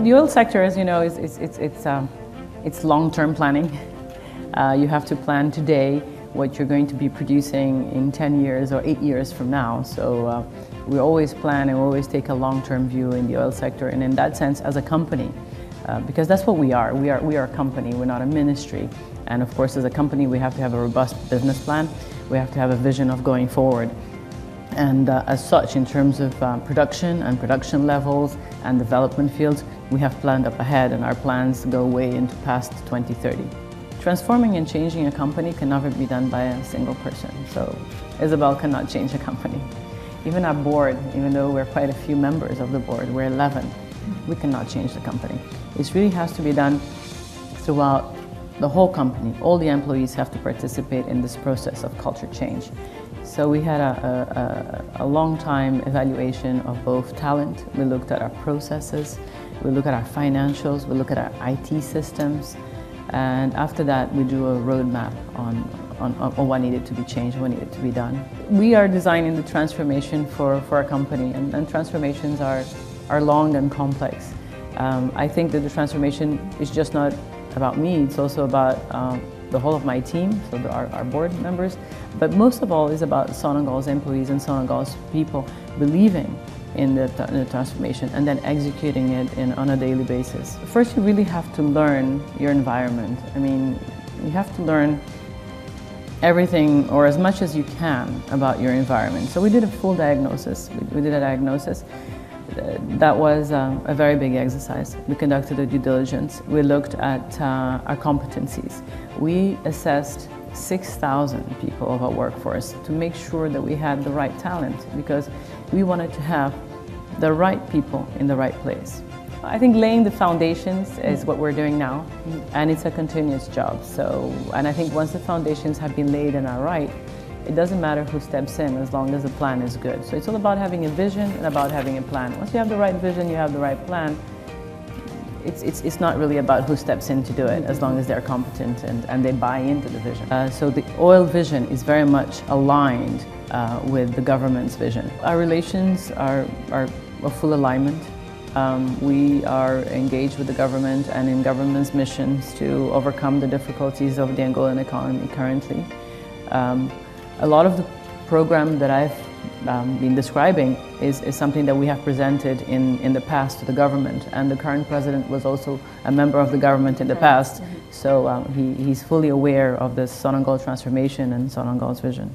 The oil sector, as you know, it's long-term planning. You have to plan today what you're going to be producing in 10 years or 8 years from now. So we always plan and we always take a long-term view in the oil sector, and in that sense, as a company, because that's what we are. We are a company, we're not a ministry. And of course, as a company, we have to have a robust business plan. We have to have a vision of going forward. And as such, in terms of production and production levels and development fields, we have planned up ahead, and our plans go way into past 2030. Transforming and changing a company can never be done by a single person. So Isabel cannot change a company. Even our board, even though we're quite a few members of the board, we're 11, we cannot change the company. It really has to be done throughout the whole company. All the employees have to participate in this process of culture change. So we had a long time evaluation of both talent. We looked at our processes, we look at our financials, we look at our IT systems, and after that we do a roadmap on what needed to be changed, what needed to be done. We are designing the transformation for our company, and transformations are long and complex. I think that the transformation is just not about me, it's also about the whole of my team, so our board members, but most of all is about Sonangol's employees and Sonangol's people believing in the transformation and then executing it on a daily basis. First, you really have to learn your environment. I mean, you have to learn everything, or as much as you can, about your environment. So we did a full diagnosis. We did a diagnosis. That was a very big exercise. We conducted a due diligence. We looked at our competencies. We assessed 6,000 people of our workforce to make sure that we had the right talent, because we wanted to have the right people in the right place. I think laying the foundations is what we're doing now, and it's a continuous job. And I think once the foundations have been laid and are right, it doesn't matter who steps in as long as the plan is good. So it's all about having a vision and about having a plan. Once you have the right vision, you have the right plan, it's not really about who steps in to do it, as long as they're competent and they buy into the vision. So the oil vision is very much aligned with the government's vision. Our relations are a full alignment. We are engaged with the government and in government's missions to overcome the difficulties of the Angolan economy currently. A lot of the program that I've been describing is something that we have presented in the past to the government, and the current president was also a member of the government in the past, so he's fully aware of the Sonangol transformation and Sonangol's vision.